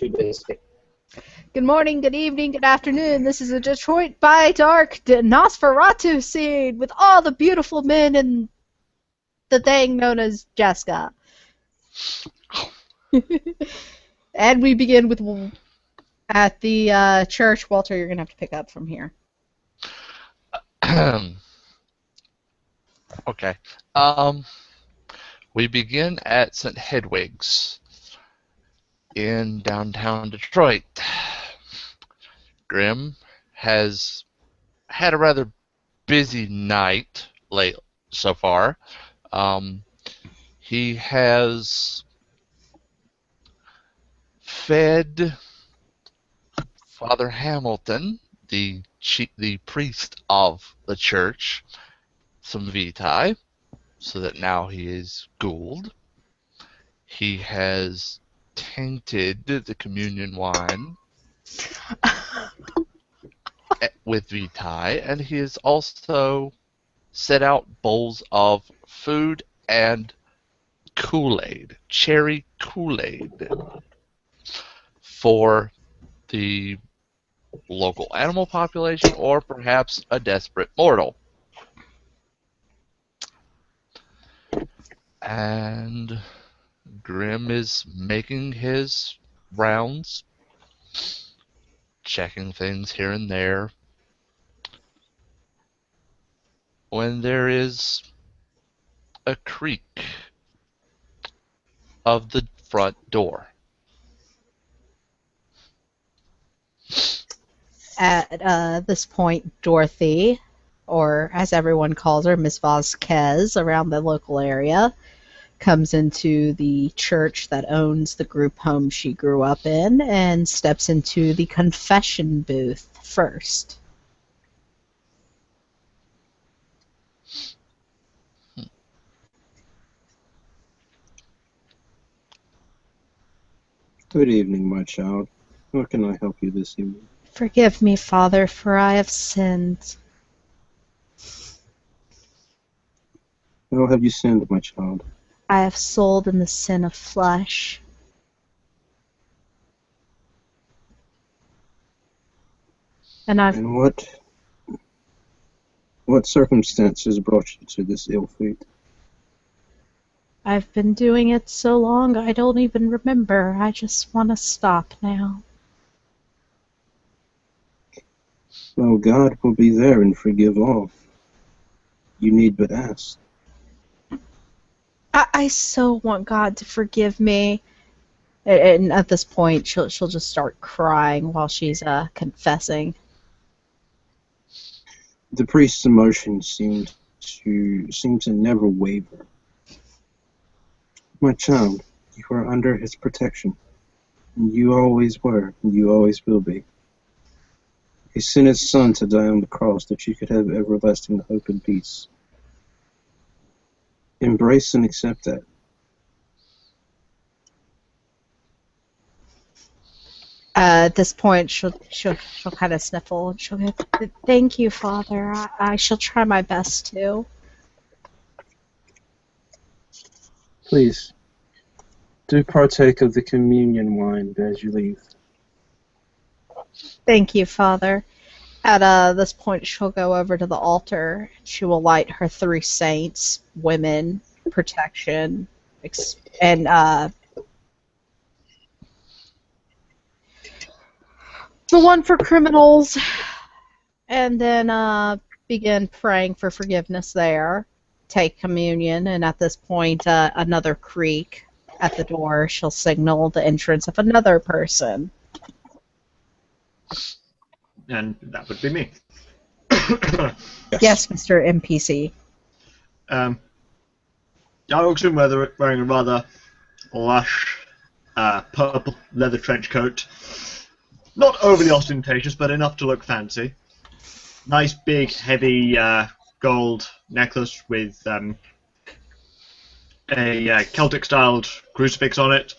2 days. Good morning, good evening, good afternoon. This is a Detroit by Dark Nosferatu scene with all the beautiful men and the thing known as Jessica. And we begin with at the church. Walter, you're going to have to pick up from here. Okay. We begin at St. Hedwig's in downtown Detroit. Grimm has had a rather busy night so far. He has fed Father Hamilton, the priest of the church, some vitae, so that now he is ghouled. He has tainted the communion wine with vitae, and he has also set out bowls of food and Kool-Aid, cherry Kool-Aid, for the local animal population or perhaps a desperate mortal. And Grimm is making his rounds, checking things here and there, when there is a creak of the front door. At this point, Dorothy, or as everyone calls her, Miss Vasquez, around the local area, comes into the church that owns the group home she grew up in and steps into the confession booth first. Good evening, my child. How can I help you this evening? Forgive me, Father, for I have sinned. How have you sinned, my child? I have sold in the sin of flesh. And what circumstances brought you to this ill fate? I've been doing it so long I don't even remember. I just want to stop now. Well, God will be there and forgive all. You need but ask. I so want God to forgive me. And at this point, she'll just start crying while she's confessing. The priest's emotions seem to never waver. My child, you are under his protection. You always were, and you always will be. He sent his son to die on the cross that you could have everlasting hope and peace. Embrace and accept that. At this point, she'll kind of sniffle and she'll go, "Thank you, Father. I shall try my best to." Please, do partake of the communion wine as you leave. Thank you, Father. At this point, she'll go over to the altar. She will light her 3 saints, women, protection, and the one for criminals, and then begin praying for forgiveness there. Take communion, and at this point, another creak at the door. She'll signal the entrance of another person. And that would be me. Yes, Mr. NPC. I walked in wearing a rather lush purple leather trench coat. Not overly ostentatious, but enough to look fancy. Nice, big, heavy gold necklace with a Celtic-styled crucifix on it.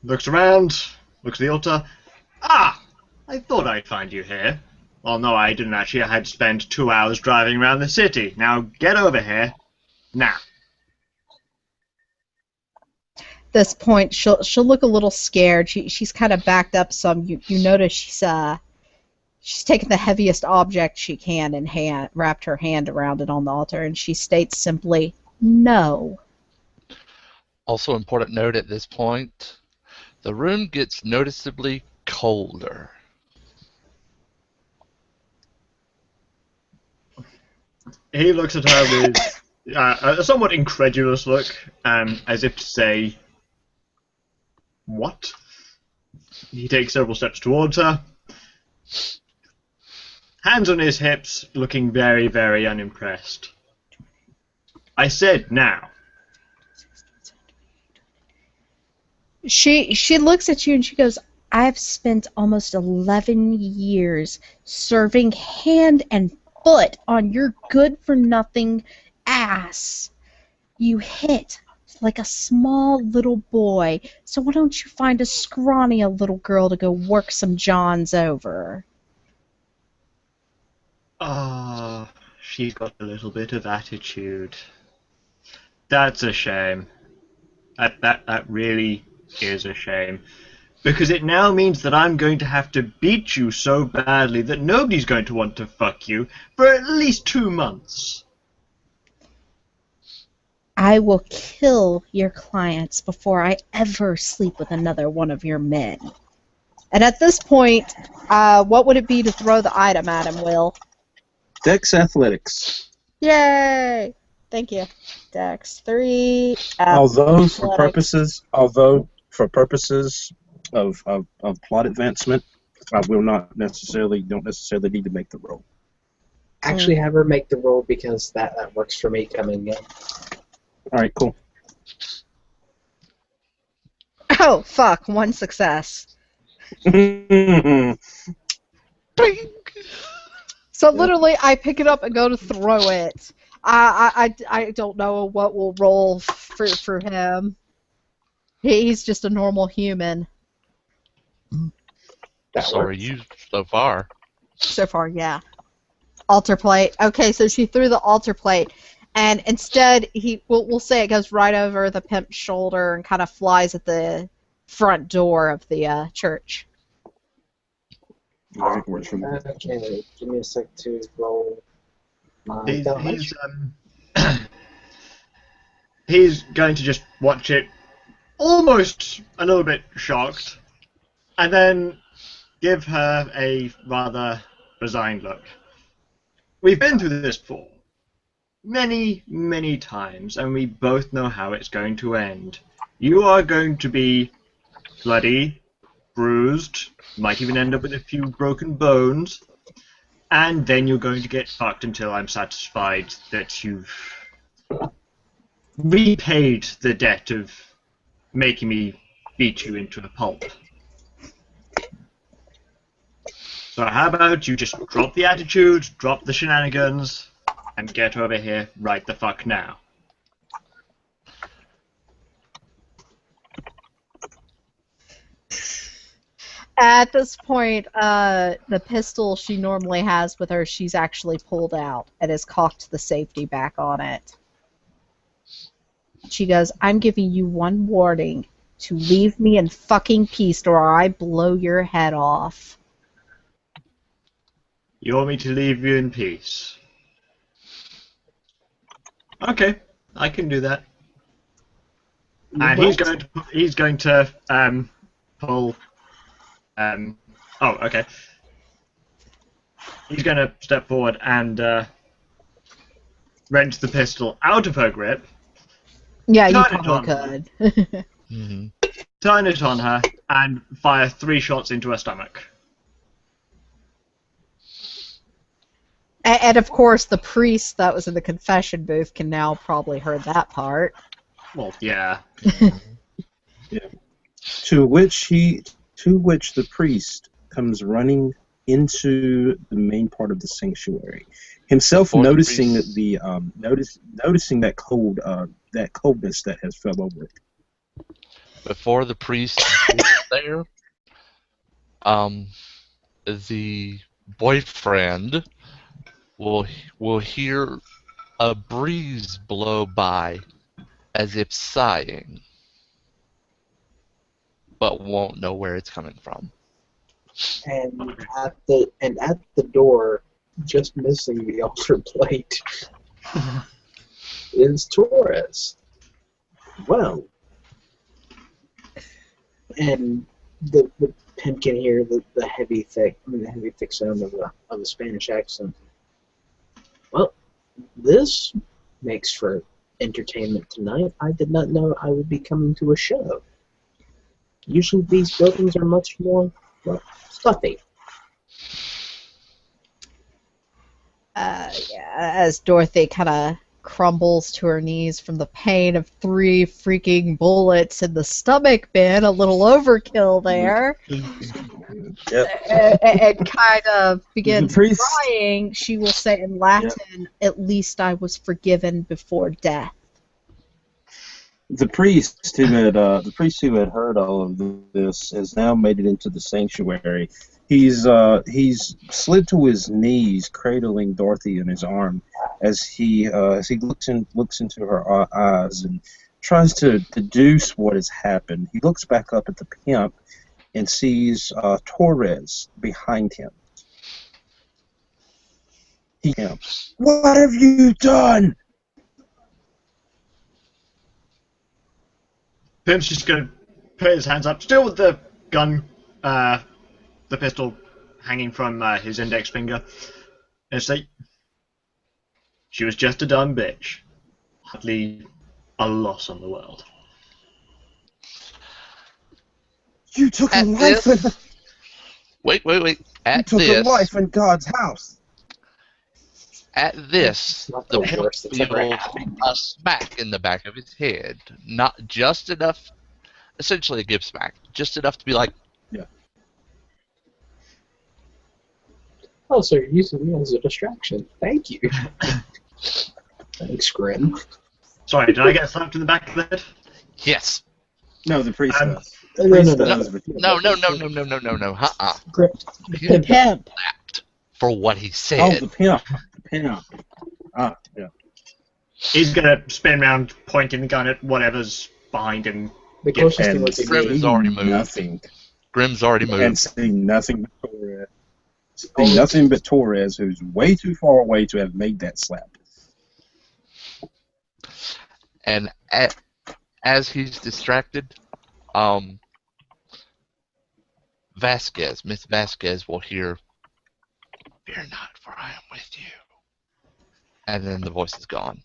Looks around, looks at the altar. Ah! I thought I'd find you here. Well, no, I didn't actually. I had to spend 2 hours driving around the city. Now, get over here. Now. this point, she'll look a little scared. She's kind of backed up some. You notice she's taken the heaviest object she can and wrapped her hand around it on the altar, and she states simply, "No." Also important note at this point, the room gets noticeably colder. He looks at her with a somewhat incredulous look, as if to say, "What?" He takes several steps towards her, hands on his hips, looking very, very unimpressed. "I said now." She looks at you and she goes, "I've spent almost 11 years serving hand and foot on your good-for-nothing ass. You hit like a small little boy, so why don't you find a scrawny little girl to go work some Johns over?" Ah, she's got a little bit of attitude. That's a shame. That really is a shame. Because it now means that I'm going to have to beat you so badly that nobody's going to want to fuck you for at least 2 months. "I will kill your clients before I ever sleep with another one of your men." And at this point, what would it be to throw the item at him, Will? Dex Athletics. Yay! Thank you. Dex 3. Although for athletics. purposes of plot advancement, I don't necessarily need to make the roll. Actually, have her make the roll because that works for me coming in. All right, cool. Oh, fuck. 1 success. So literally, I pick it up and go to throw it. I don't know what will roll for him. He's just a normal human. That So are works. you so far. So far, yeah. Altar plate. Okay, so she threw the altar plate, and instead, we'll say it goes right over the pimp's shoulder and kind of flies at the front door of the church. All right, works for me. Okay, give me a sec to roll my He's, damage. he's going to just watch it, almost a little bit shocked, and then give her a rather resigned look. We've been through this before. Many, many times, and we both know how it's going to end. You are going to be bloody, bruised, might even end up with a few broken bones, and then you're going to get fucked until I'm satisfied that you've repaid the debt of making me beat you into a pulp. So how about you just drop the attitude, drop the shenanigans, and get over here right the fuck now. At this point, the pistol she normally has with her, she's actually pulled out and has cocked the safety back on it. She goes, "I'm giving you one warning to leave me in fucking peace or I blow your head off." You want me to leave you in peace? Okay, I can do that. And he's going to pull. Oh, okay. He's going to step forward and wrench the pistol out of her grip, Yeah, you Turn it probably on. could. Mm-hmm. turn it on her, and fire 3 shots into her stomach. And of course, the priest that was in the confession booth can now probably heard that part. Well, yeah. To which the priest comes running into the main part of the sanctuary, himself Before the noticing priest- noticing that coldness that has fell over it. Before the priest gets there, the boyfriend will hear a breeze blow by, as if sighing. but won't know where it's coming from. And at the door, just missing the altar plate, is Torres. Well, and the pimp can hear the heavy thick sound of the Spanish accent. Well, this makes for entertainment tonight. I did not know I would be coming to a show. Usually these buildings are much more, well, stuffy. As Dorothy kind of crumbles to her knees from the pain of 3 freaking bullets in the stomach, Ben, a little overkill there, and kind of begins crying, she will say in Latin, "At least I was forgiven before death." The priest who had heard all of this has now made it into the sanctuary. He's slid to his knees, cradling Dorothy in his arm, as he looks into her eyes and tries to deduce what has happened. He looks back up at the pimp and sees Torres behind him. What have you done? Pimp's just going to put his hands up, still with the gun, the pistol hanging from his index finger, and say, "She was just a dumb bitch. Hardly a loss on the world." You took a At life this, in... wait. You At took a this, life in God's house. at this, Not the the pimp worst that's ever feels happened. a smack in the back of his head. Not just enough, essentially a give smack, just enough to be like, Oh, so you're using me as a distraction. Thank you. Thanks, Grim. Sorry, did I get slapped in the back of the head? yes. No, the priest does. The No, priest no, does. No. Grim. He The pimp. slapped for what he Oh, said. the pimp. The pimp. Ah, yeah. He's going to spin around, pointing the gun at whatever's behind him. The closest thing And would be Grim me. is already moved. Nothing. Grim's already moved. And see nothing but Torres. See nothing but Torres, who's way too far away to have made that slap. And as he's distracted, Miss Vasquez will hear, "Fear not, for I am with you." And then the voice is gone.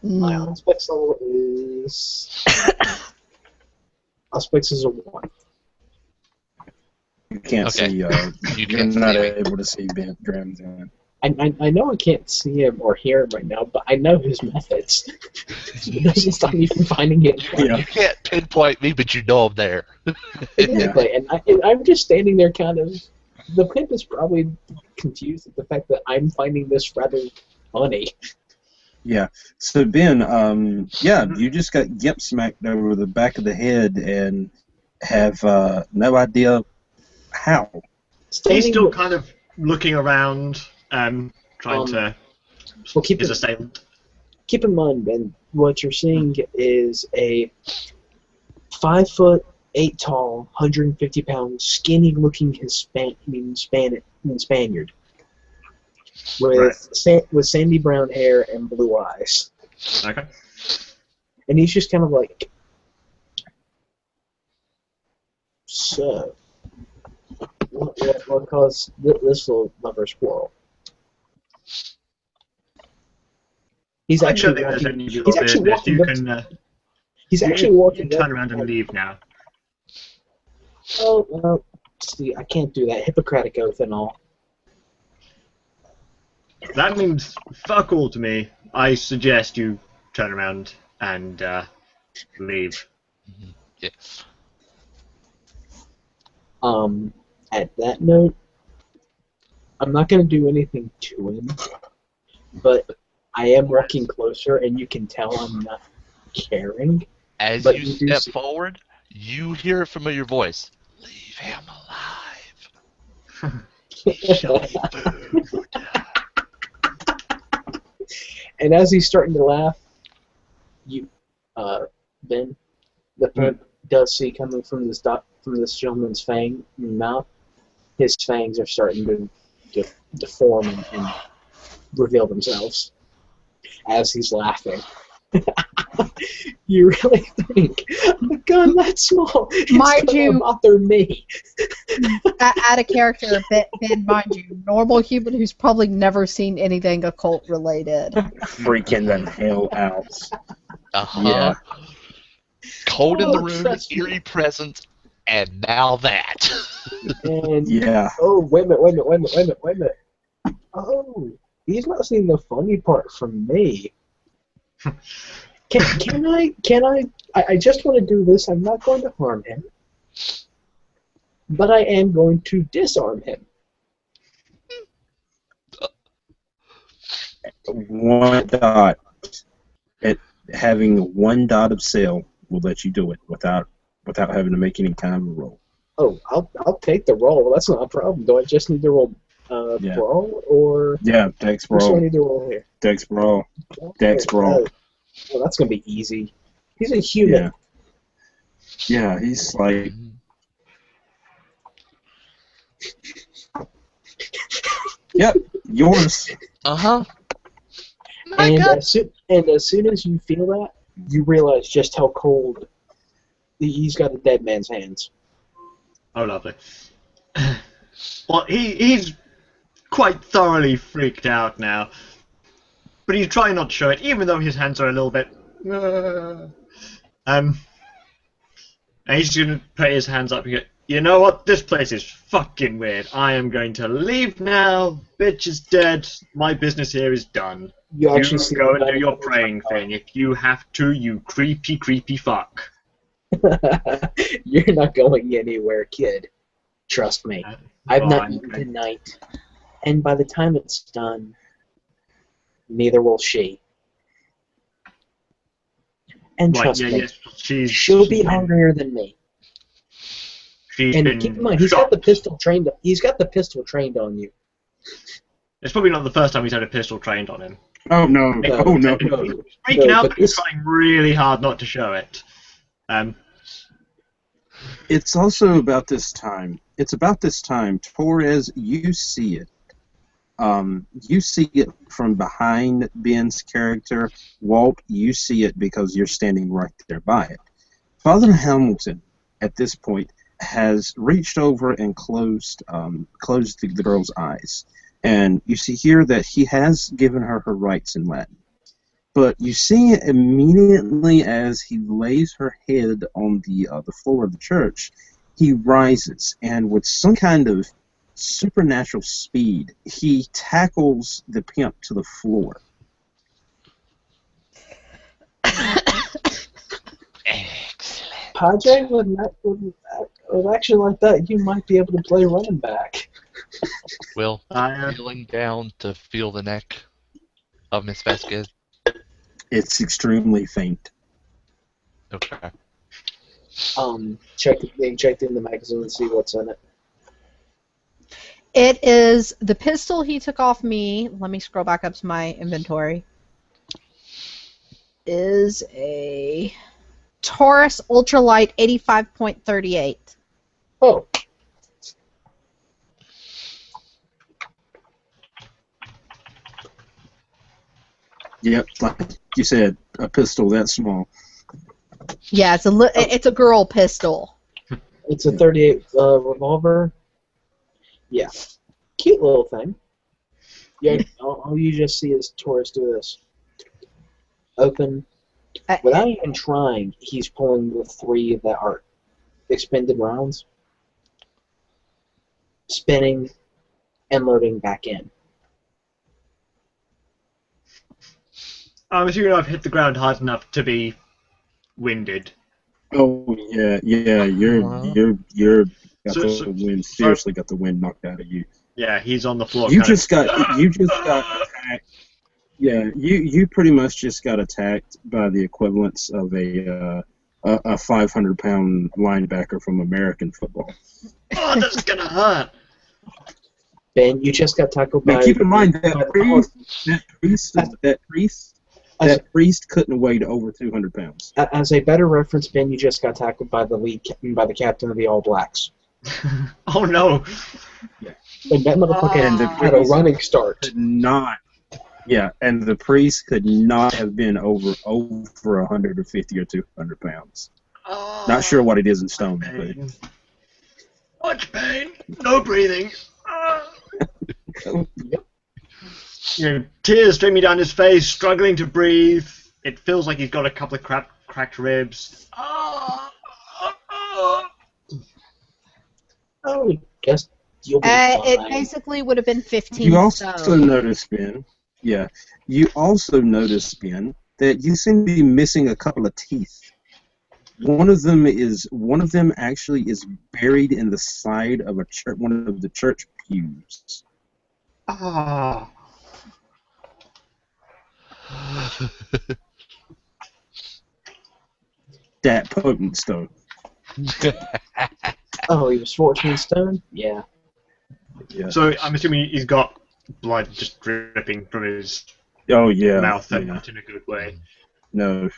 My Auspex level is... Auspex is a 1. You can't Okay. see. You You're can't not see me. able to see Ben Grimm's in. I know I can't see him or hear him right now, but I know his methods. It doesn't stop me from finding it. Yeah. You can't pinpoint me, but you know I'm there. Exactly, and I'm just standing there kind of... The pimp is probably confused at the fact that I'm finding this rather funny. Yeah. So Ben, you just got gimp smacked over the back of the head and have no idea how. He's still kind of looking around, trying to Well, keep his in, assailant. keep in mind, Ben, what you're seeing is a 5'8" tall, 150-pound, skinny-looking Spaniard with sandy brown hair and blue eyes, Okay. and he's just kind of like, so, what caused this little lover's quarrel? He's I actually don't think there's walking. any He's actually business. walking. You up can, to- He's you actually can walking. turn up- around and leave now. Oh, well, see, I can't do that. Hippocratic oath and all. That means fuck all to me. I suggest you turn around and leave. Yes. At that note, I'm not going to do anything to him, but I am walking closer, and you can tell I'm not caring. As But you you do step see- forward, you hear a familiar voice. Leave him alive. Show food. And as he's starting to laugh, Ben, the does see coming from this gentleman's mouth, his fangs are starting to deform and reveal themselves as he's laughing. You really think a gun that small is Mind gonna you- bother me? Add a character a bit, Ben, mind you, normal human who's probably never seen anything occult related. Freaking the hell out. Uh-huh. Yeah. Cold in the Oh, room, trust me. eerie presence, and now that. And Yeah. oh, wait a minute. Oh, he's not seeing the funny part from me. Can I just want to do this. I'm not going to harm him. But I am going to disarm him. One dot. Having 1 dot of sale will let you do it without having to make any kind of a roll. Oh, I'll take the roll. That's not a problem. Do I just need to roll Yeah. brawl or Yeah, Dex what do I brawl. need to roll here? Dex brawl. Dex brawl. Well, that's gonna be easy. He's a human. Yeah, he's like, yep, yours. Uh-huh. And as soon as you feel that, you realize just how cold he's got a dead man's hands. Oh, lovely. Well, he's quite thoroughly freaked out now. But he's trying not to show it, even though his hands are a little bit... And he's going to put his hands up and go, you know what? This place is fucking weird. I am going to leave now. Bitch is dead. My business here is done. You You actually see go and the do your praying thing. If you have to, you creepy, creepy fuck. You're not going anywhere, kid. Trust me. I've not Fine. eaten tonight, and by the time it's done, neither will she. And Right, trust yeah, me, yes, she'll be hungrier than me. She's And been keep in mind, he's got shot. the pistol trained. He's got the pistol trained on you. It's probably not the first time he's had a pistol trained on him. Oh no! No, Oh no! no. He's freaking No, out, but but he's this- trying really hard not to show it. It's also about this time. It's about this time. Torres, you see it. You see it from behind Ben's character. Walt, you see it because you're standing right there by it. Father Hamilton, at this point, has reached over and closed the girl's eyes. And you see here that he has given her her rights in Latin. But you see immediately as he lays her head on the floor of the church, he rises, and with some kind of supernatural speed, he tackles the pimp to the floor. Excellent. Padre, with action like that, you might be able to play running back. Will, I, kneeling down to feel the neck of Miss Vasquez. It's extremely faint. Okay. Checked in the magazine and see what's in it. It is the pistol he took off me. Let me scroll back up to my inventory. Is a Taurus Ultralight 85.38. Oh, Yep, like you said, a pistol that small. Yeah, it's a girl pistol. it's a 38 revolver. Yeah, cute little thing. Yeah, all you just see is Taurus do this. Open. Without even trying, he's pulling the 3 that are expended rounds, spinning, and loading back in. I'm assuming I've hit the ground hard enough to be winded. Oh yeah, you're got So- the wind. Seriously, got the wind knocked out of you. Yeah, he's on the floor. You kind just got attacked. Yeah, you pretty much just got attacked by the equivalence of a 500-pound linebacker from American football. Oh, that's gonna hurt. Ben, you just got tackled Now by... keep in mind that priest That priest couldn't have weighed over 200 pounds. As a better reference, Ben, you just got tackled by the captain of the All Blacks. Oh no! And that motherfucker had a running start. Could not. Yeah, and the priest could not have been over 150 or 200 pounds. Not sure what it is in stone, Pain. Much pain. No breathing. Yep. Tears streaming down his face, struggling to breathe. It feels like he's got a couple of cracked ribs. Oh, guess you'll be fine. It basically would have been 15 You also stone. notice, Ben. Yeah, you also notice, Ben, that you seem to be missing a couple of teeth. One of them actually is buried in the side of one of the church pews. Ah. That potent stone. Oh, he was 14 stone? Yeah. Yeah. So I'm assuming he's got blood just dripping from his Oh yeah. mouth, and yeah. not in a good way. No.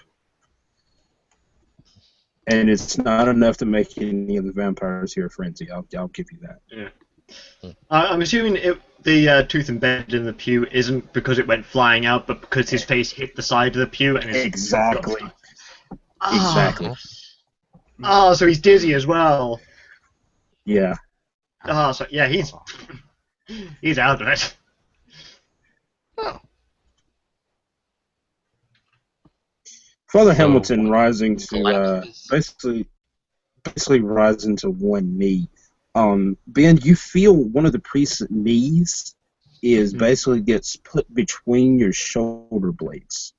And it's not enough to make any of the vampires here frenzy. I'll give you that. Yeah. I'm assuming the tooth embedded in the pew isn't because it went flying out, but because his face hit the side of the pew and his Exactly. Exactly. Oh, so he's dizzy as well. Yeah. Oh, so yeah, he's out of it. Oh. Father So, Hamilton rising to collapses. basically rising to one knee. Ben, you feel one of the priest's knees is basically gets put between your shoulder blades.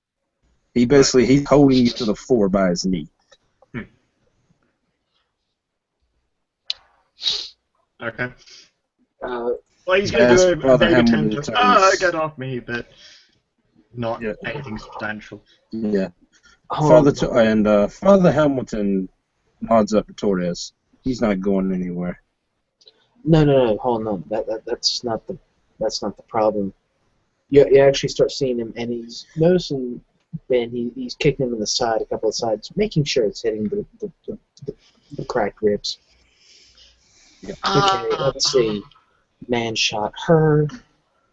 He's holding you to the floor by his knee. Okay. Uh, Well, he's going to do a Father vague Hamilton attempt of, returns. get off me, but not Yeah. anything substantial. Yeah. hold Father Hamilton nods up to Torres. He's not going anywhere. No, hold on. That's not the problem. You actually start seeing him, and he's noticing Ben. He's kicking him in the side, a couple of sides, making sure it's hitting the cracked ribs. Yeah. Okay, let's see. Man shot her.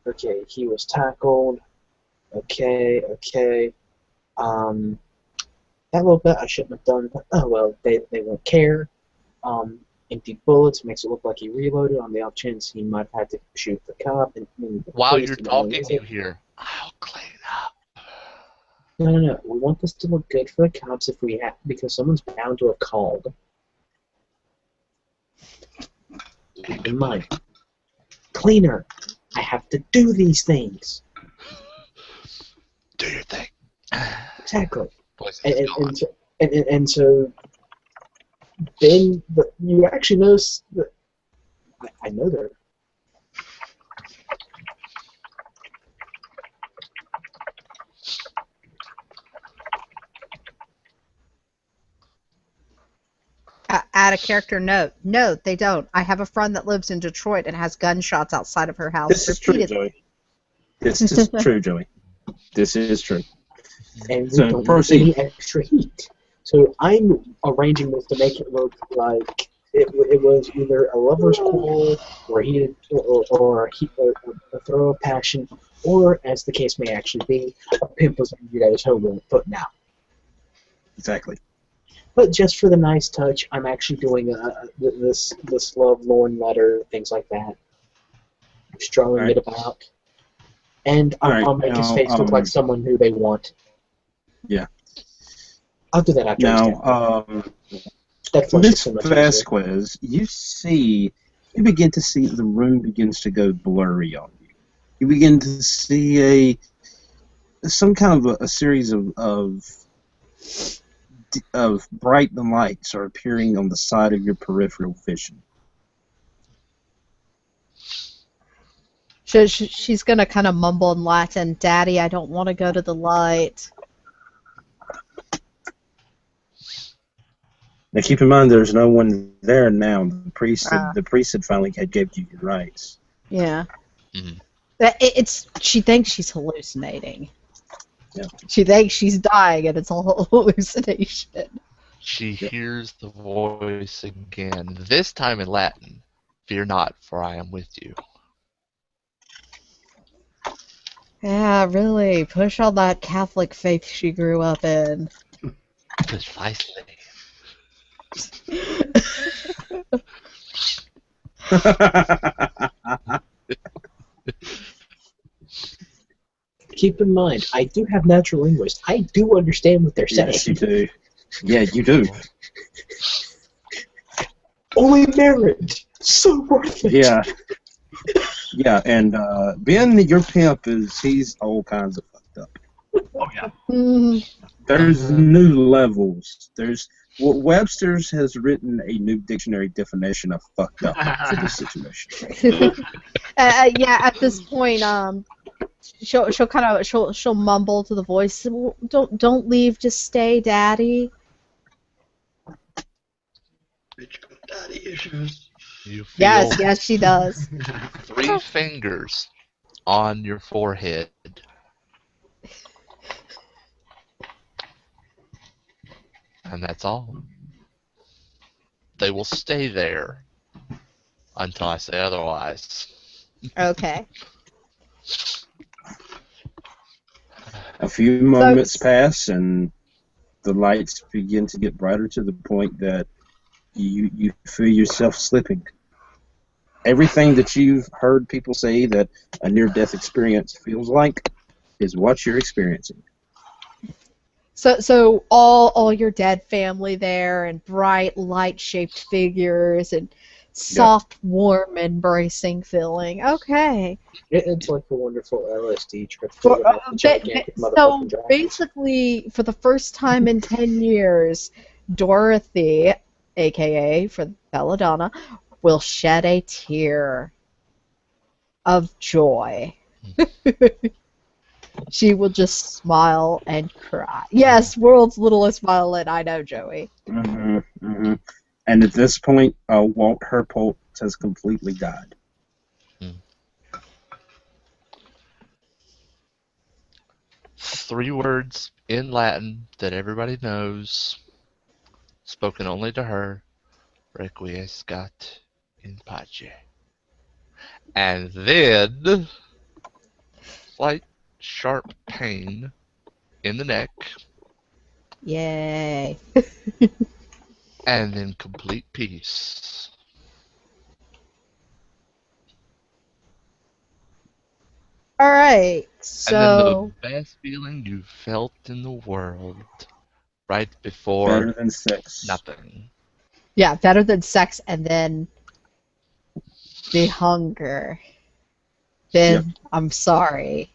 Okay, he was tackled. Okay. That little bit I shouldn't have done, but oh well, they won't care. Empty bullets makes it look like he reloaded on the off chance he might have had to shoot the cop. And While you're talking, you hear, I'll clean up. No. We want this to look good for the cops if we have, because someone's bound to have called. Keep in mind, cleaner. I have to do these things. Do your thing. Exactly. Voice is gone. And so then you actually notice that I know they're. Add a character note. No, they don't. I have a friend that lives in Detroit and has gunshots outside of her house. This is true, repeatedly. Joey. This is true, Joey. This is true. And we So, don't proceed. need any extra heat. So I'm arranging this to make it look like it was either a lover's quarrel, or a throw of passion, or, as the case may actually be, a pimp was injured at his home foot now. Exactly. But just for the nice touch, I'm actually doing this love lorn letter, things like that, strolling Right. it about, and I'll make his now, face look like someone who they want. Yeah. I'll do that after. Now, that flushes Miss so much easier. Vasquez, you begin to see the room begins to go blurry on you. You begin to see some kind of a series of bright lights are appearing on the side of your peripheral vision. She's going to kind of mumble in Latin, Daddy, I don't want to go to the light. Now, keep in mind, there's no one there now. The priest had finally gave you your rights. Yeah. Mhm. She thinks she's hallucinating. She thinks she's dying and it's all hallucination. She hears the voice again, this time in Latin. Fear not, for I am with you. Yeah, really. Push on that Catholic faith she grew up in. Precisely. Keep in mind, I do have natural linguists. I do understand what they're saying. Yes, you do. Yeah, you do. Only marriage, so worth it. Yeah. Yeah, and Ben, your pimp, he's all kinds of fucked up. Oh yeah. Mm, There's new levels. Webster's has written a new dictionary definition of fucked up for this situation. yeah, at this point, she'll mumble to the voice, Don't leave, just stay, Daddy." Bitch got daddy issues. You feel Yes, she does. 3 fingers on your forehead. And that's all. They will stay there until I say otherwise. Okay. A few moments pass, and the lights begin to get brighter to the point that you feel yourself slipping. Everything that you've heard people say that a near-death experience feels like is what you're experiencing. So all your dead family there, and bright light-shaped figures, and soft, warm, embracing feeling. Okay. It's like a wonderful LSD trip. So basically, for the first time in 10 years, Dorothy, aka for BellaDonna, will shed a tear of joy. She will just smile and cry. Yes, world's littlest violin. I know, Joey. Mm-hmm, mm-hmm. And at this point, Walt Herpolt has completely died. 3 words in Latin that everybody knows, spoken only to her. Requiescat in pace. And then, slight sharp pain in the neck, Yay. and then complete peace. All right. And So then the best feeling you felt in the world right before Better than sex. nothing. yeah, better than sex, and then the hunger. Then Yep. I'm sorry.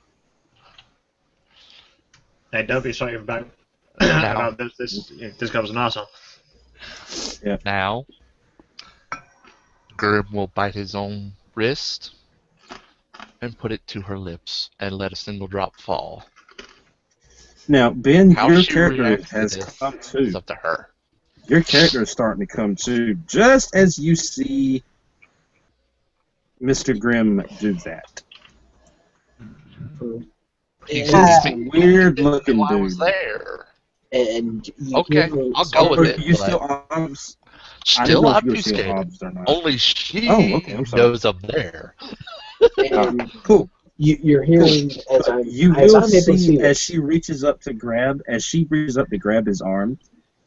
Hey, don't be sorry about Now. this guy was an arsehole. Now, Grim will bite his own wrist and put it to her lips and let a single drop fall. Now, Ben, How your she character reacts to has this come is to. up to her. Your character is starting to come to just as you see Mr. Grimm do that. He's Yeah. Weird looking I was dude. there. And you Okay, hear me I'll go with it. You but still obs? I didn't still know if you were still obfuscated. obs or not. Only she Oh, okay, I'm sorry. knows I'm there. and Cool. you're hearing as I'm You as will I'm able to see see as this. she reaches up to grab his arm.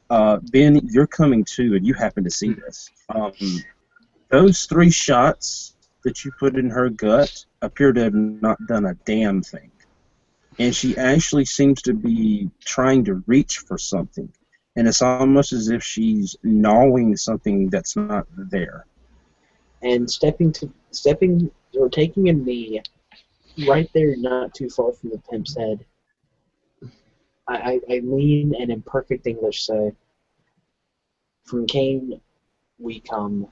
Ben, you're coming to, and you happen to see this. Those 3 shots that you put in her gut appear to have not done a damn thing. And she actually seems to be trying to reach for something. And it's almost as if she's gnawing something that's not there. And stepping or taking a knee right there, not too far from the pimp's head. I lean and in perfect English say, "From Cain we come,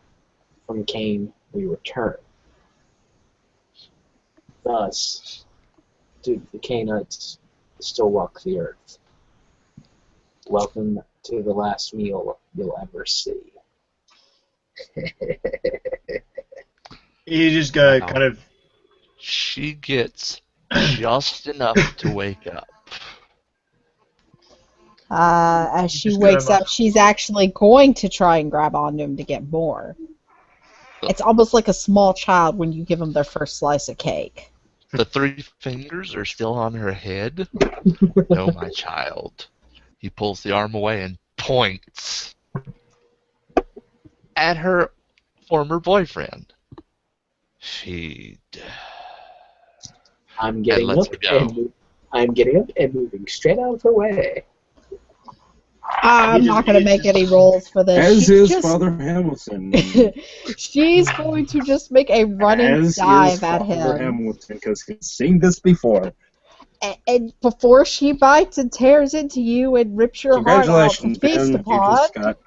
from Cain we return. Thus, do the Cainites still walk the earth. Welcome to the last meal you'll ever see." You just go Wow. kind of. She gets just enough to wake up. As she Just wakes grab up, she's actually going to try and grab onto him to get more. It's almost like a small child when you give them their first slice of cake. The 3 fingers are still on her head. No, my child. He pulls the arm away and points at her former boyfriend. Feed. I'm getting lets up her go. I'm getting up and moving straight out of her way. I'm not going to make any rolls for this. As She's is just- Father Hamilton. She's going to just make a running As dive is at Father him. Hamilton, because he's seen this before. And before she bites and tears into you and rips your heart out to Congratulations, feast Ben. You upon, just got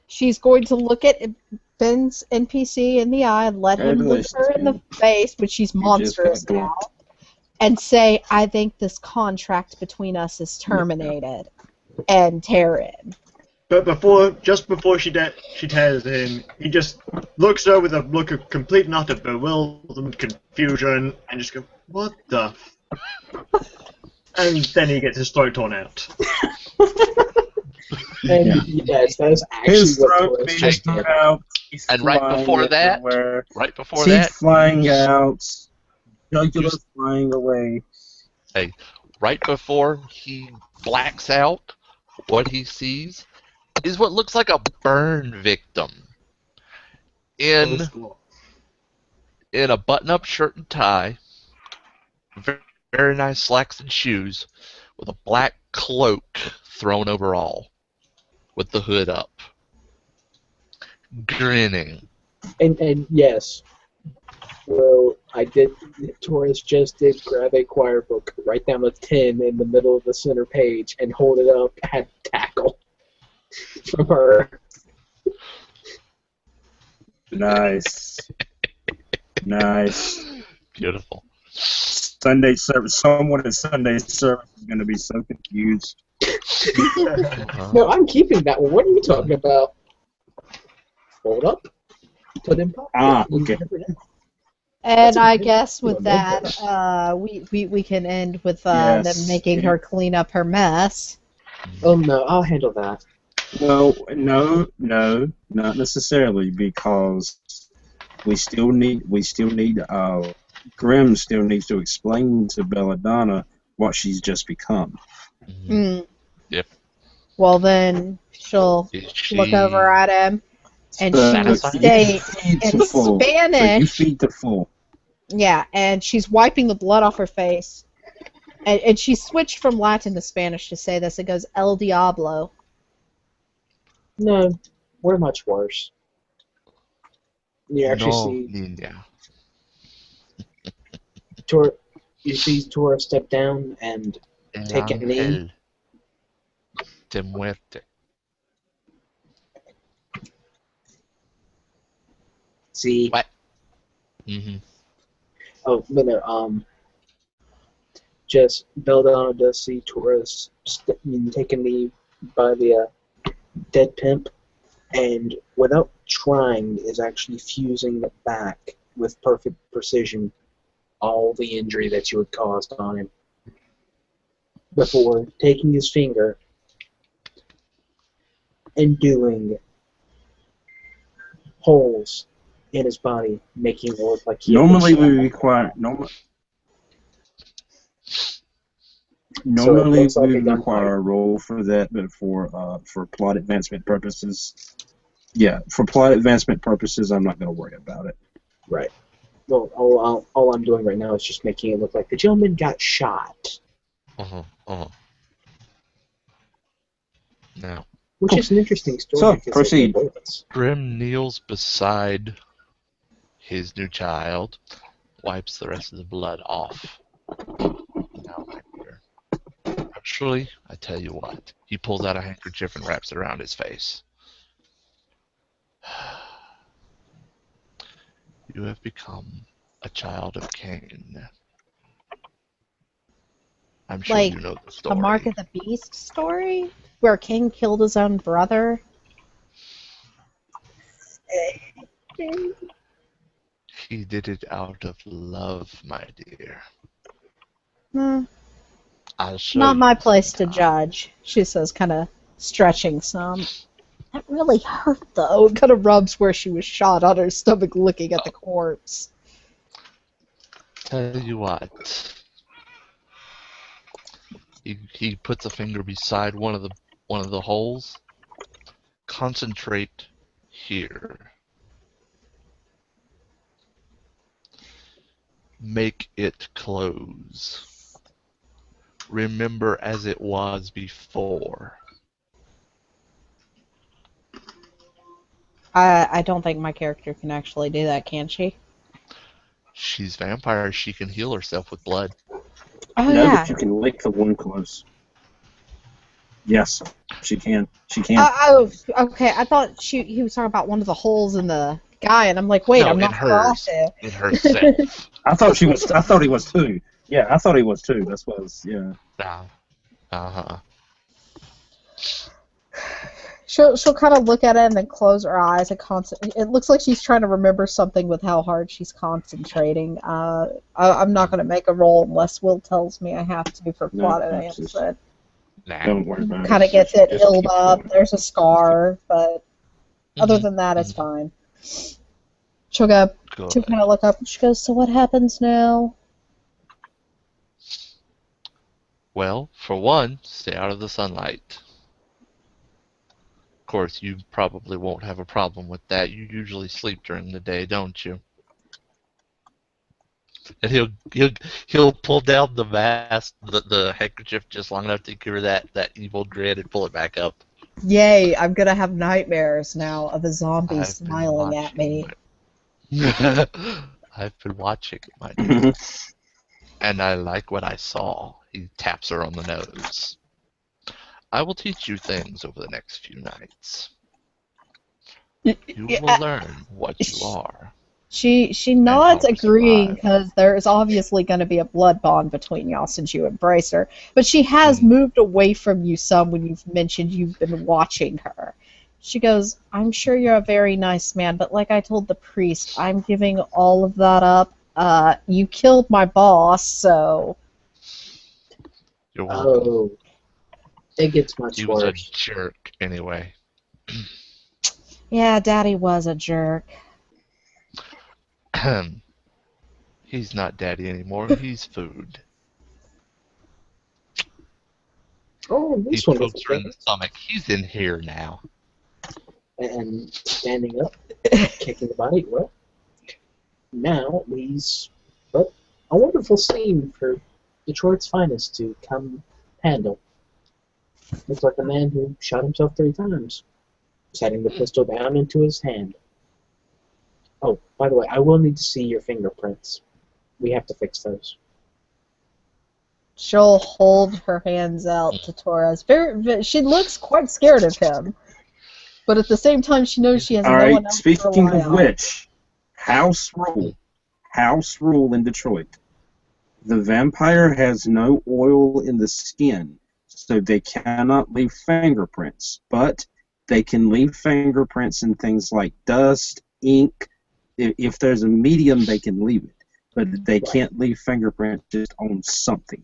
she's going to look at Ben's NPC in the eye and let him look her in the face, but she's monstrous just got now, and say, I think this contract between us is terminated, and tear in. But just before she tears in, he just looks at her with a look of complete and utter bewilderment, confusion, and just goes, "What the?" And then he gets his throat torn out. And Yeah. yes, that is actually his what throat Taurus being just did. torn out. He's And right flying before that, everywhere. Teeth Teeth flying out. Jugular Just- flying away. right before he blacks out, what he sees is what looks like a burn victim in a button-up shirt and tie, very, very nice slacks and shoes, with a black cloak thrown over all, with the hood up, grinning. And yes, well, Taurus just did grab a choir book, write down a 10 in the middle of the center page, and hold it up at tackle from her. Nice. Nice. Beautiful. Sunday service. Someone at Sunday service is going to be so confused. No, I'm keeping that one. What are you talking about? Fold up, put in pocket. Ah, okay. And That's a I good- guess with good that, we can end with Yes. them making her clean up her mess. Oh no, I'll handle that. Well, no, not necessarily, because we still need Grimm still needs to explain to BellaDonna what she's just become. Mm. Yep. Well, then she'll Is she look over at him, and So, she will satisfied? state feed in to full. So you Spanish. feed to full. Yeah, and she's wiping the blood off her face. And she switched from Latin to Spanish to say this. It goes, El Diablo. No, we're much worse. You actually No, niña. you see Taurus step down and El Take a knee. ángel de muerte. see. What? Mm-hmm. Oh, but no, just BellaDonna does see Taurus take a knee by the dead pimp, and without trying, is actually fusing back with perfect precision all the injury that you had caused on him before taking his finger and doing holes in his body, making it look like he had been Normally we shot. require So it Normally looks like we a gunfight. require a roll for that, but for plot advancement purposes, for plot advancement purposes, I'm not going to worry about it. Right. Well, all I'm doing right now is just making it look like the gentleman got shot, Now, which is an interesting story. So, because proceed. of the bullets. Grim kneels beside his new child, wipes the rest of the blood off. Now, my dear. Actually, I tell you what. He pulls out a handkerchief and wraps it around his face. You have become a child of Cain. I'm sure Like you know the story. A Mark of the Beast story? Where King killed his own brother? He did it out of love, my dear. Hmm. I'll show Not you my place to sometime. judge, she says, kind of stretching some. That really hurt, though. It kind of rubs where she was shot on her stomach looking at the corpse. Tell you what. He puts a finger beside one of the holes. Concentrate here. Make it close. Remember as it was before. I don't think my character can actually do that, can she? She's vampire. She can heal herself with blood. Oh, No, yeah. but you can lick the wound close. Yes, she can. She can. Oh, okay. I thought he was talking about one of the holes in the guy, and I'm like, wait, No, I'm in not supposed hers. to. In herself. I thought he was too. Yeah, I thought he was too. That's what I was. Yeah. Uh-huh. She'll kind of look at it and then close her eyes and it looks like she's trying to remember something with how hard she's concentrating. I'm not going to make a roll unless Will tells me I have to for No, plot that's just- advancement. Nah. Don't worry about it. Kind of gets it Just healed keep up. going. There's a scar, but other than that, it's fine. She'll kind Good. of look up and she goes, so what happens now? Well, for one, stay out of the sunlight. Of course, you probably won't have a problem with that. You usually sleep during the day, don't you? And he'll pull down the mask, the handkerchief just long enough to give her that evil grin and pull it back up. Yay, I'm going to have nightmares now of a zombie I've been smiling at me. I've been watching, my dear, and I like what I saw. He taps her on the nose. I will teach you things over the next few nights. You will learn what you are. She how nods to agreeing survive. because there is obviously going to be a blood bond between y'all since you embrace her. But she has Hmm. moved away from you some when you've mentioned you've been watching her. She goes, I'm sure you're a very nice man, but like I told the priest, I'm giving all of that up. You killed my boss, so... You're welcome. Oh, it gets much He was a worse. jerk anyway. Yeah, Daddy was a jerk. He's not daddy anymore. He's food. Oh, He this wonderful pokes her in the thing. stomach. He's in here now. And standing up, kicking the body. Well, now these, but a wonderful scene for Detroit's finest to come handle. Looks like a man who shot himself 3 times, setting the pistol down into his hand. Oh, by the way, I will need to see your fingerprints. We have to fix those. She'll hold her hands out to Torres. She looks quite scared of him. But at the same time, she knows she has All no right. one else to Speaking rely of on. which, house rule in Detroit. The vampire has no oil in the skin, so they cannot leave fingerprints. But they can leave fingerprints in things like dust, ink. If there's a medium, they can leave it. But they can't leave fingerprints just on something.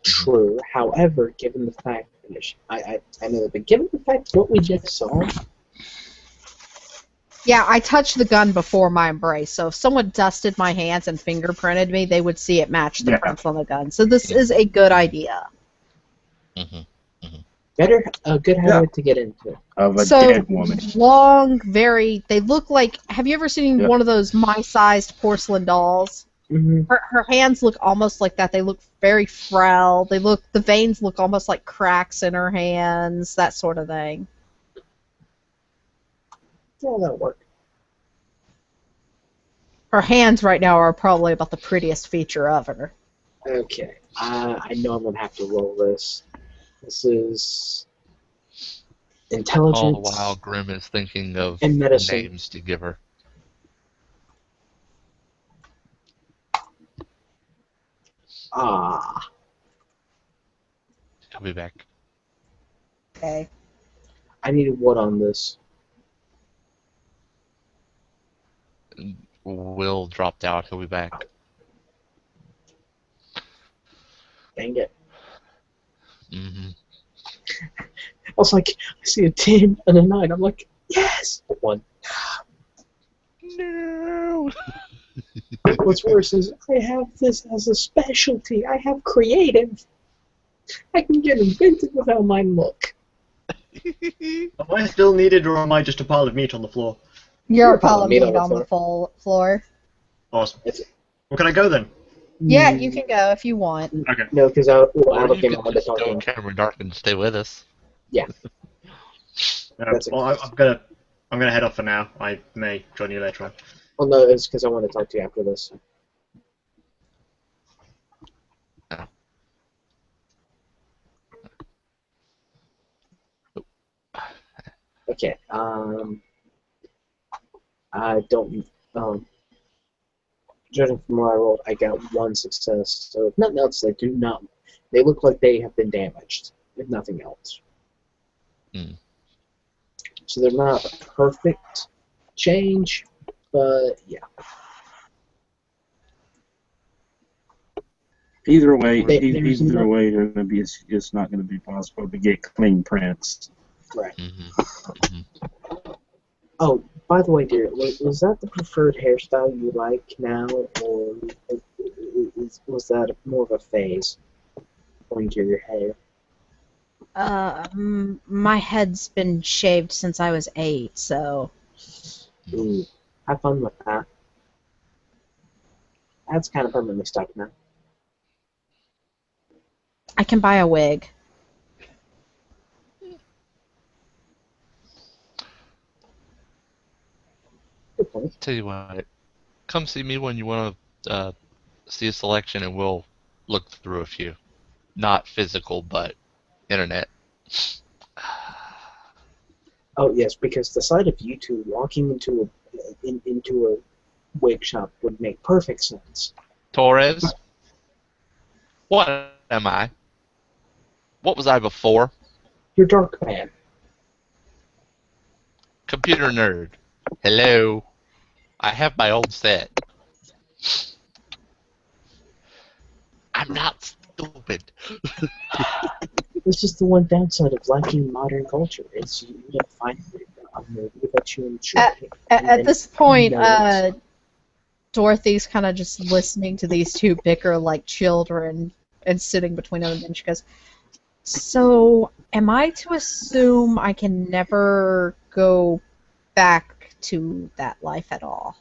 True. However, given the fact, I know that, but given the fact what we just saw, Yeah, I touched the gun before my embrace, so if someone dusted my hands and fingerprinted me, they would see it match the Yeah. prints on the gun. So this is a good idea. a good habit to get into. Of a So dead woman. long, they look like, have you ever seen Yep. one of those my-sized porcelain dolls? Mm-hmm. Her hands look almost like that. They look very frail. The veins look almost like cracks in her hands, that sort of thing. Yeah, that'll work. Her hands right now are probably about the prettiest feature of her. Okay. I know I'm going to have to roll this. This is intelligence. All the while, Grim is thinking of And medicine. names to give her. Ah. He'll be back. Okay. I needed what on this? Will dropped out. He'll be back. Dang it. Mm-hmm. I was like, I see a 10 and a 9. I'm like, yes! A 1. No. What's worse is I have this as a specialty. I have creative. I can get inventive with how mine look. Am I still needed, or am I just a pile of meat on the floor? You're You're a pile of meat meat on the floor. Awesome. It's- Well, can I go then? Yeah, you can go if you want. Okay. No, because I Or have a you game I could wanted to just talk go to him. camera dark and stay with us. That's Well, I'm gonna head off for now. I may join you later on. Well, no, it's because I want to talk to you after this. Okay. I don't. Judging from what I rolled, I got 1 success. So if nothing else, they do not. They look like they have been damaged. If nothing else. Hmm. So they're not a perfect change, but yeah. Either way, There's either no- way, they're gonna be. It's not going to be possible to get clean prints. Right. Mm-hmm. Oh, by the way, dear, was that the preferred hairstyle you like now, or was that more of a phase going to your hair? My head's been shaved since I was 8, so Ooh, have fun with that. That's kind of permanently stuck now. I can buy a wig. Good point. Tell you what, come see me when you want to see a selection, and we'll look through a few. Not physical, but internet. Oh yes, because the sight of you two walking into a wig shop would make perfect sense. Torres, what am I? What was I before? You're Dark Man. Computer nerd. Hello. I have my own set. I'm not stupid. This is the one downside of liking modern culture. Is you don't find a movie that you enjoy. At this point, know Dorothy's kind of just listening to these two bicker like children and sitting between them, and she goes, "So, am I to assume I can never go back to that life at all?"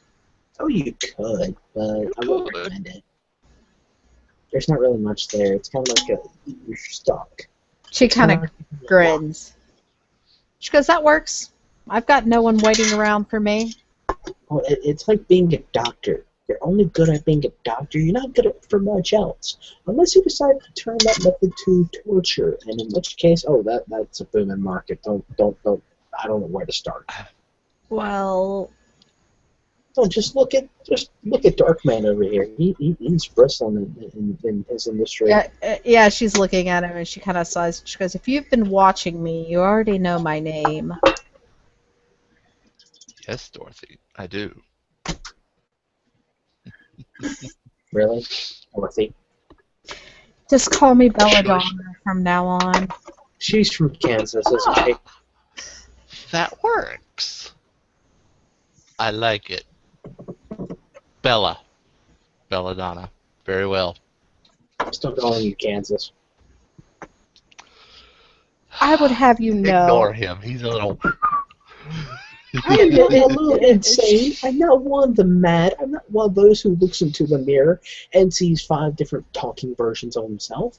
Oh, you could, but I wouldn't could. recommend it. There's not really much there. It's kind of like you're stuck. She It's kind of not- grins. She goes, "That works. I've got no one waiting around for me." Well, it's like being a doctor. You're only good at being a doctor. You're not good at for much else, unless you decide to turn that method to torture. And in which case, oh, that's a booming market. Don't. I don't know where to start. Well, So just look at Darkman over here. He's bristling in his industry. yeah, she's looking at him and she kind of sighs. She goes, "If you've been watching me, you already know my name." Yes, Dorothy, I do. Really, Dorothy. Just call me BellaDonna from now on. She's from Kansas, isn't she? That works. I like it. BellaDonna. Very well. I'm still calling you Kansas. I would have you know. Ignore him. He's a little. I'm not a little insane. I'm not one of the mad. I'm not one of those who looks into the mirror and sees 5 different talking versions of himself.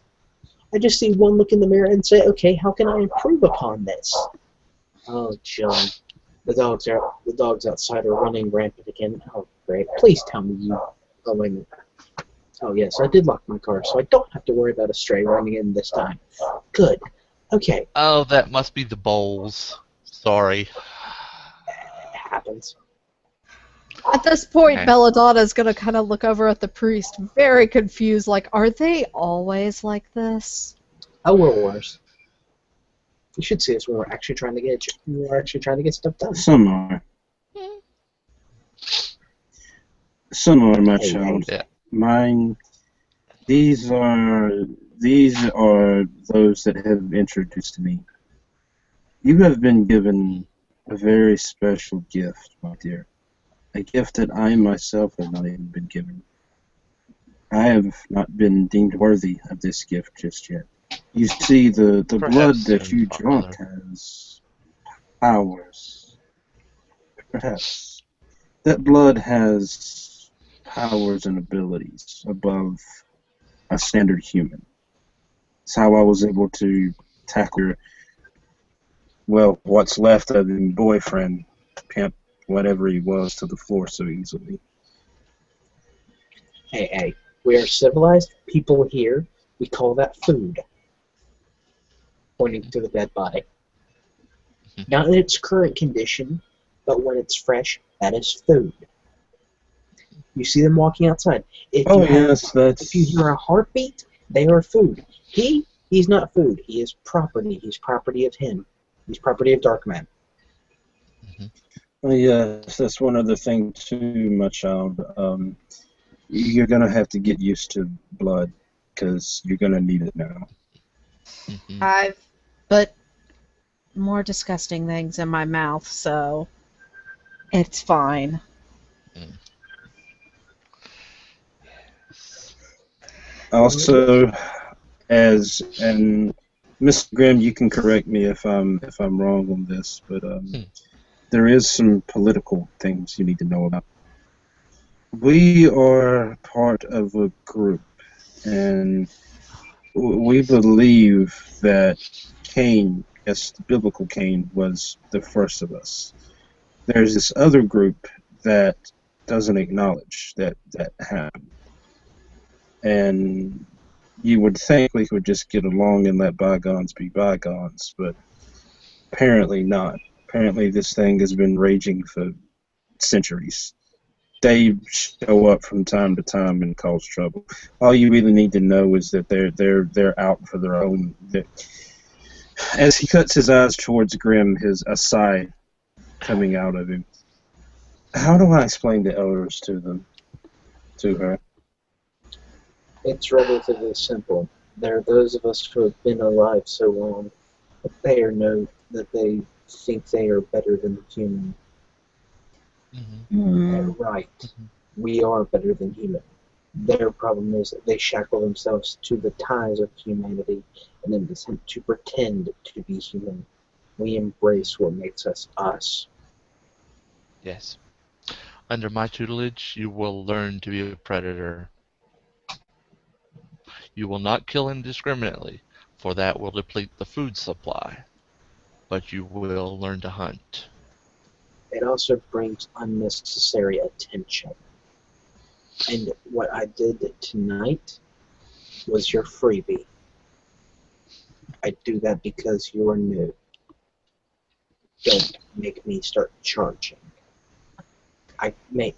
I just see one look in the mirror and say, okay, how can I improve upon this? Oh, John. The dogs outside are running rampant again. Oh, great. Please tell me you... Oh, wait a minute. Oh, yes, I did lock my car, so I don't have to worry about a stray running in this time. Good. Okay. Oh, that must be the bowls. Sorry. It happens. At this point, Okay. BellaDonna is going to kind of look over at the priest, very confused, like, are they always like this? Oh, we're worse. You should see us when we're actually trying to get stuff done. Similar. Similar, my Hey, child. Yeah. Mine. These are these are those that have introduced me. You have been given a very special gift, my dear. A gift that I myself have not even been given. I have not been deemed worthy of this gift just yet. You see, the blood Perhaps that soon, you drunk Father. has powers. Perhaps. That blood has powers and abilities above a standard human. It's how I was able to tackle your, well, what's left of him boyfriend, pimp, whatever he was, to the floor so easily. Hey, we are civilized people here. We call that food. Pointing to the dead body. Not in its current condition, but when it's fresh, that is food. You see them walking outside. Oh yes, If you hear a heartbeat, they are food. He's not food. He is property. He's property of him. He's property of Darkman. oh, yes, that's one other thing too, my child. You're gonna have to get used to blood, because you're gonna need it now. Mhm. I've put more disgusting things in my mouth, so it's fine. Also, and Mr. Grimm, you can correct me if I'm wrong on this, but there is some political things you need to know about. We are part of a group, and we believe that Cain, yes, the biblical Cain, was the first of us. There's this other group that doesn't acknowledge that happened. And you would think we could just get along and let bygones be bygones, but apparently not. Apparently this thing has been raging for centuries. They show up from time to time and cause trouble. All you really need to know is that they're out for their own. As he cuts his eyes towards Grim, a sigh coming out of him. How do I explain the elders to her? It's relatively simple. There are those of us who have been alive so long that they think they are better than the human. Mhm. Right. We are better than human. Their problem is that they shackle themselves to the ties of humanity in an attempt to pretend to be human. We embrace what makes us us. Yes. Under my tutelage, you will learn to be a predator. You will not kill indiscriminately, for that will deplete the food supply. But you will learn to hunt. It also brings unnecessary attention. And what I did tonight was your freebie. I do that because you are new. Don't make me start charging.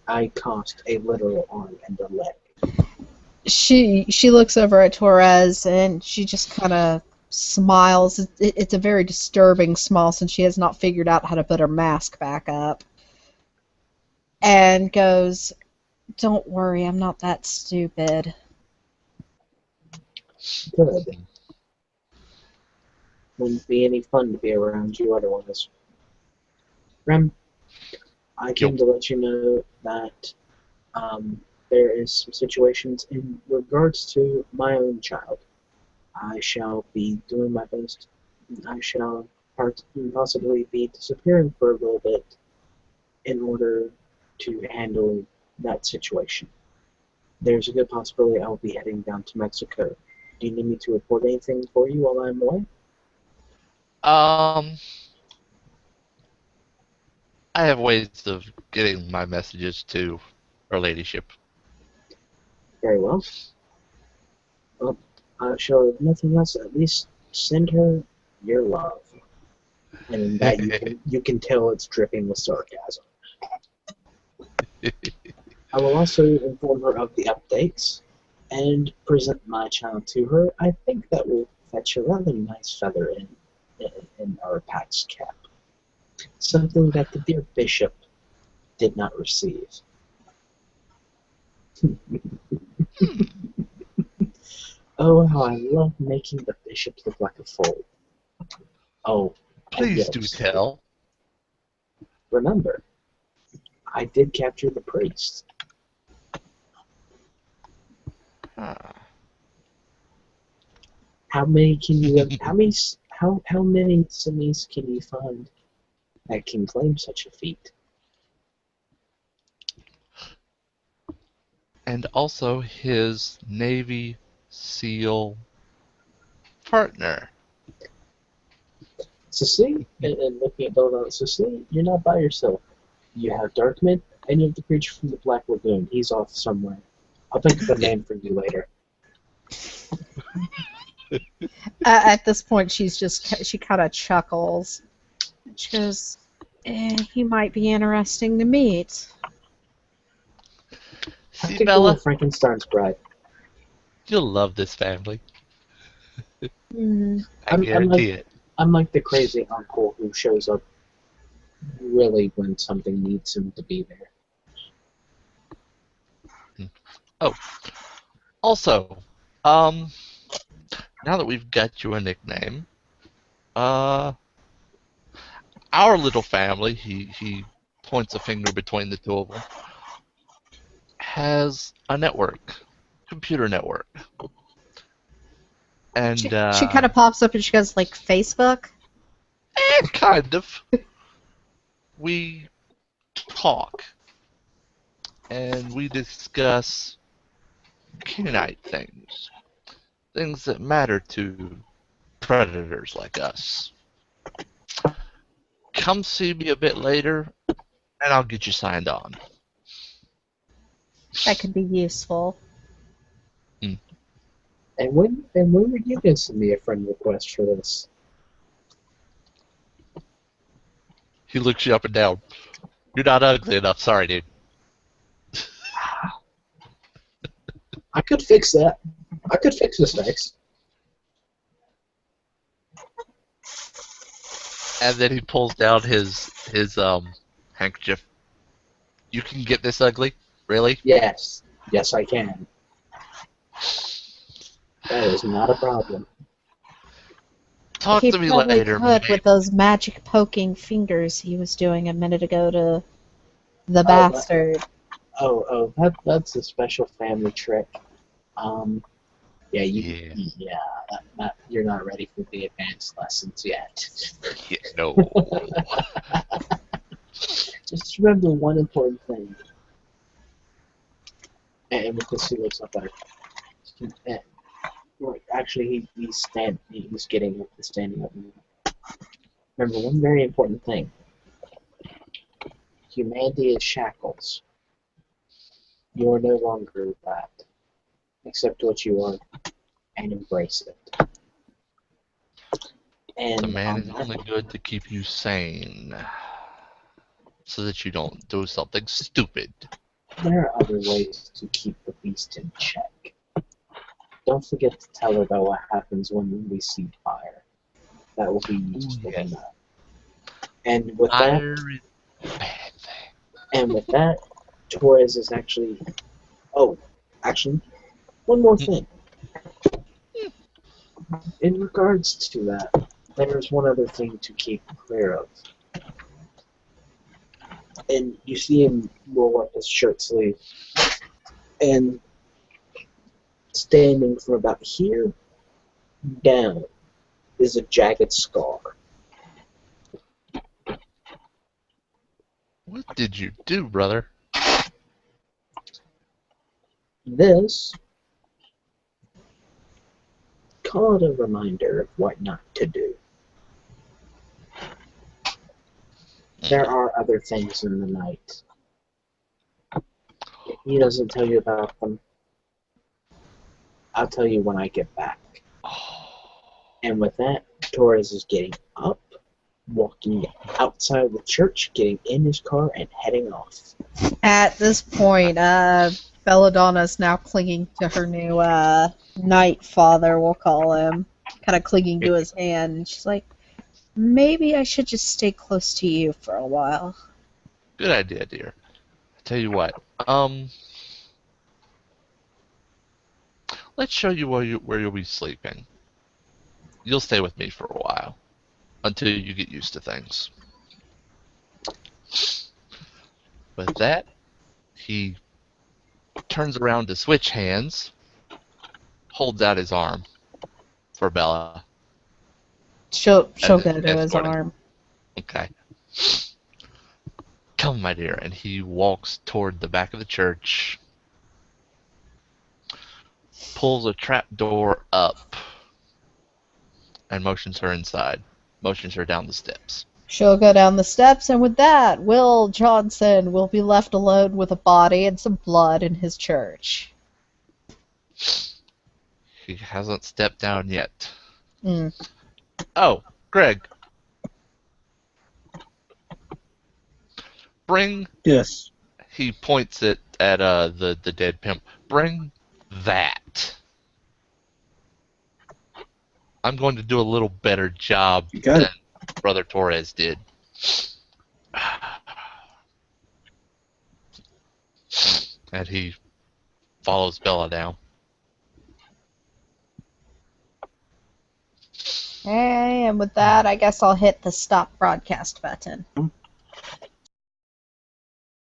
I cost a literal arm and a leg. She looks over at Torres and she just kind of smiles. It's a very disturbing smile since she has not figured out how to put her mask back up. And goes, "Don't worry, I'm not that stupid." Good. Wouldn't be any fun to be around you otherwise. Rem, I came to let you know that there is some situations in regards to my own child. I shall be doing my best. I shall possibly be disappearing for a little bit in order to handle that situation. There's a good possibility I'll be heading down to Mexico. Do you need me to report anything for you while I'm away? Um, I have ways of getting my messages to Her Ladyship. Very well. Well, I shall, if nothing else, at least send her your love. And in that you can tell it's dripping with sarcasm. I will also inform her of the updates and present my child to her. I think that will fetch a rather nice feather in our pack's cap. Something that the dear bishop did not receive. Oh, how I love making the bishop look like a fool. Oh, and Please do yes, tell. remember, I did capture the priest. Ah. How many can you? How many Simis can you find that can claim such a feat? And also his Navy SEAL partner. So see, and looking at BellaDonna, so see, you're not by yourself. You have Darkman, and you have the creature from the Black Lagoon. He's off somewhere. I'll think of a name for you later. At this point, she kind of chuckles. She goes, "He might be interesting to meet." See, Tactical Bella, Frankenstein's bride. you'll love this family. Hmm. I guarantee it. I'm like the crazy uncle who shows up really when something needs him to be there. Oh, also, now that we've got you a nickname, our little family, he points a finger between the two of them, has a network, computer network. And, She kind of pops up and she goes, like, Facebook? kind of. We talk, and we discuss Canaanite things. Things that matter to predators like us. Come see me a bit later, and I'll get you signed on. That could be useful. And when were you going to send me a friend request for this? He looks you up and down. You're not ugly enough. Sorry, dude. I could fix that. I could fix this next. And then he pulls down his handkerchief. You can get this ugly? Really? Yes. Yes, I can. That is not a problem. Talk He to me probably later, could maybe. with those magic poking fingers he was doing a minute ago to the Oh, bastard. That's a special family trick. Yeah, you're not ready for the advanced lessons yet. Yeah, no. Just remember one important thing. And with this, he looks up at her. Actually, he's getting up, standing up. Remember one very important thing. Humanity is shackles. You are no longer that. Accept what you are and embrace it. And The man is only good to keep you sane. So that you don't do something stupid. there are other ways to keep the beast in check. Don't forget to tell her about what happens when we see fire. That will be useful to know. And with that, Fire is a bad thing. and with that, Torres is actually. Oh, actually, one more thing. In regards to that, there's one other thing to keep clear of. And you see him roll up his shirt sleeve, and standing from about here down is a jagged scar. What did you do, brother? This, call it a reminder of what not to do. There are other things in the night. If he doesn't tell you about them, I'll tell you when I get back. And with that, Torres is getting up, walking outside of the church, getting in his car, and heading off. At this point, BellaDonna is now clinging to her new night father, we'll call him, kind of clinging to his hand, and she's like, maybe I should just stay close to you for a while. Good idea, dear. I tell you what. let's show you where you'll be sleeping. You'll stay with me for a while until you get used to things. With that, he turns around to switch hands, holds out his arm for Bella. She'll as go to his escorting. arm. Okay. Come, my dear. And he walks toward the back of the church, pulls a trap door up, and motions her inside. Motions her down the steps. She'll go down the steps, and with that, Will Johnson will be left alone with a body and some blood in his church. He hasn't stepped down yet. Mm. Oh, Greg. Bring. Yes. He points it at the dead pimp. Bring that. I'm going to do a little better job You got than it. Brother Torres did. And he follows Bella down. And with that, I guess I'll hit the stop broadcast button.